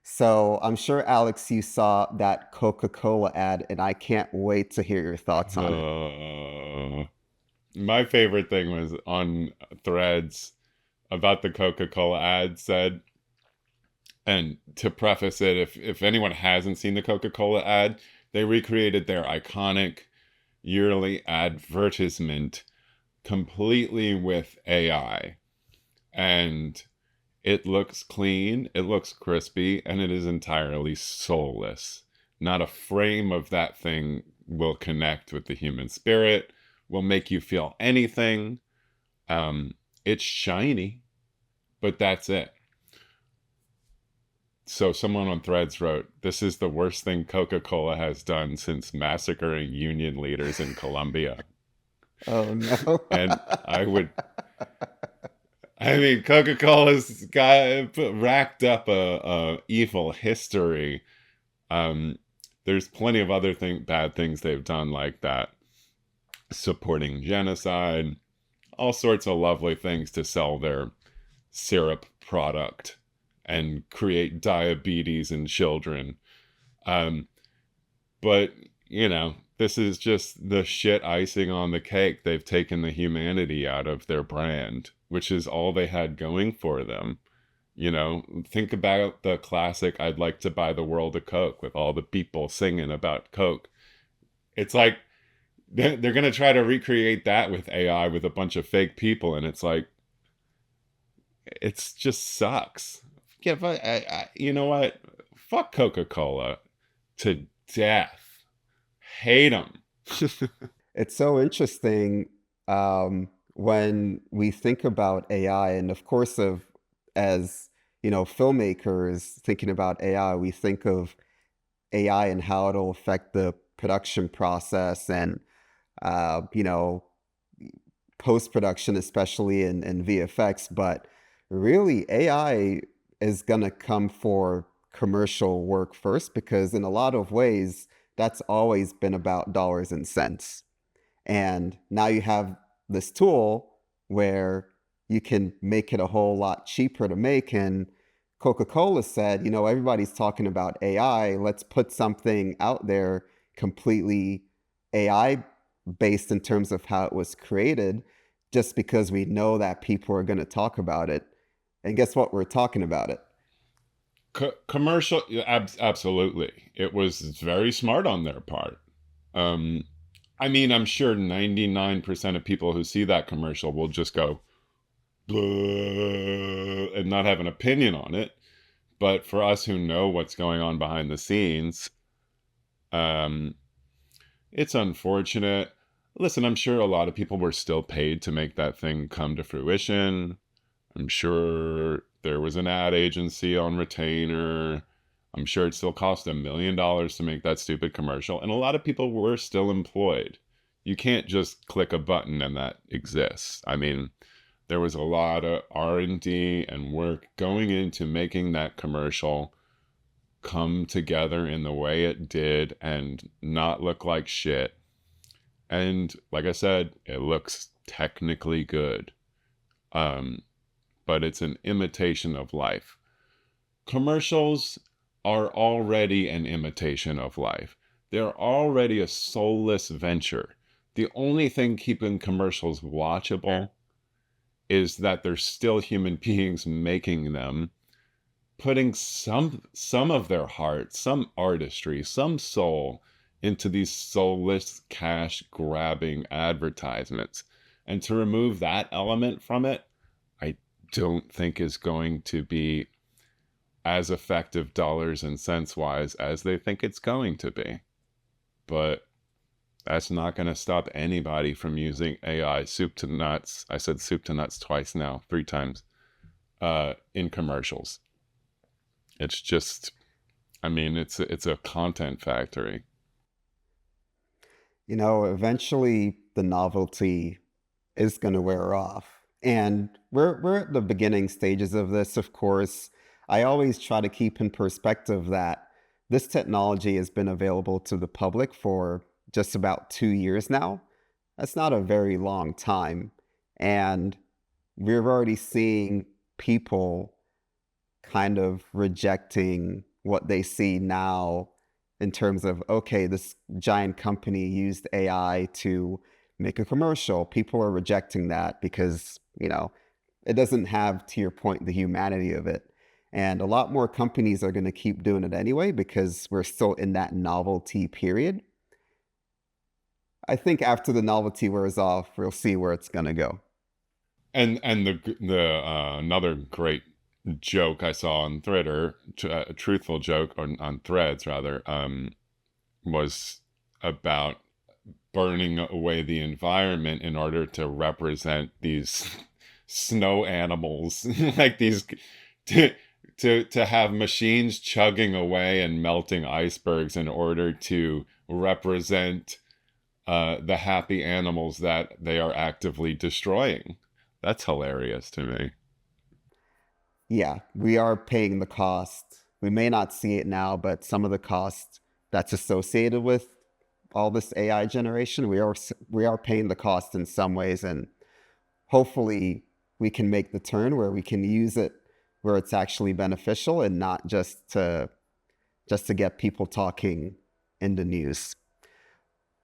So I'm sure, Alex, you saw that Coca-Cola ad, and I can't wait to hear your thoughts on it. Uh, my favorite thing was on Threads about the Coca-Cola ad said, and to preface it, if anyone hasn't seen the Coca-Cola ad, they recreated their iconic yearly advertisement completely with AI. And it looks clean, it looks crispy, and it is entirely soulless. Not a frame of that thing will connect with the human spirit, will make you feel anything. Um, it's shiny, but that's it. So someone on Threads wrote, "This is the worst thing Coca-Cola has done since massacring union leaders in Colombia." Oh no. And I mean, Coca-Cola's got racked up a evil history. Um, there's plenty of other bad things they've done like that, supporting genocide, all sorts of lovely things to sell their syrup product and create diabetes in children. Um, but this is just the shit icing on the cake. They've taken the humanity out of their brand, which is all they had going for them. Think about the classic "I'd like to buy the world a Coke" with all the people singing about Coke. It's like they're going to try to recreate that with AI with a bunch of fake people, and it's like, it's just sucks. Yeah, but you know what? Fuck Coca-Cola to death. Hate them. It's so interesting when we think about AI, and of course, as filmmakers thinking about AI, we think of AI and how it'll affect the production process and you know post production, especially in VFX. But really, AI is gonna come for commercial work first because in a lot of ways, that's always been about dollars and cents. And now you have this tool where you can make it a whole lot cheaper to make. And Coca-Cola said, everybody's talking about AI. Let's put something out there completely AI based in terms of how it was created, just because we know that people are going to talk about it. And guess what? We're talking about it. Commercial, yeah, absolutely. It was very smart on their part. Um, I mean, I'm sure 99% of people who see that commercial will just go, "Bleh," and not have an opinion on it. But for us who know what's going on behind the scenes, um, it's unfortunate. Listen, I'm sure a lot of people were still paid to make that thing come to fruition. I'm sure there was an ad agency on retainer. I'm sure it still cost $1 million to make that stupid commercial. And a lot of people were still employed. You can't just click a button and that exists. I mean, there was a lot of R&D and work going into making that commercial come together in the way it did and not look like shit. And like I said, it looks technically good. Um, but it's an imitation of life. Commercials are already an imitation of life. They're already a soulless venture. The only thing keeping commercials watchable is that there's still human beings making them, putting some of their heart, some artistry, some soul into these soulless cash grabbing advertisements. And to remove that element from it, I don't think is going to be as effective dollars and cents wise as they think it's going to be. But that's not going to stop anybody from using AI soup to nuts. I said soup to nuts twice now, three times, in commercials. It's just, I mean, it's a content factory. Eventually the novelty is going to wear off. And we're at the beginning stages of this, of course. I always try to keep in perspective that this technology has been available to the public for just about 2 years now. That's not a very long time. And we're already seeing people kind of rejecting what they see now in terms of, okay, this giant company used AI to make a commercial. People are rejecting that because, it doesn't have, to your point, the humanity of it. And a lot more companies are going to keep doing it anyway because we're still in that novelty period. I think after the novelty wears off, we'll see where it's going to go. And the another great joke I saw on Twitter, a truthful joke on Threads rather, was about burning away the environment in order to represent these snow animals, like these to, to have machines chugging away and melting icebergs in order to represent the happy animals that they are actively destroying. That's hilarious to me. Yeah, we are paying the cost. We may not see it now, but some of the cost that's associated with all this AI generation, we are paying the cost in some ways, and hopefully we can make the turn where we can use it where it's actually beneficial and not just to get people talking in the news.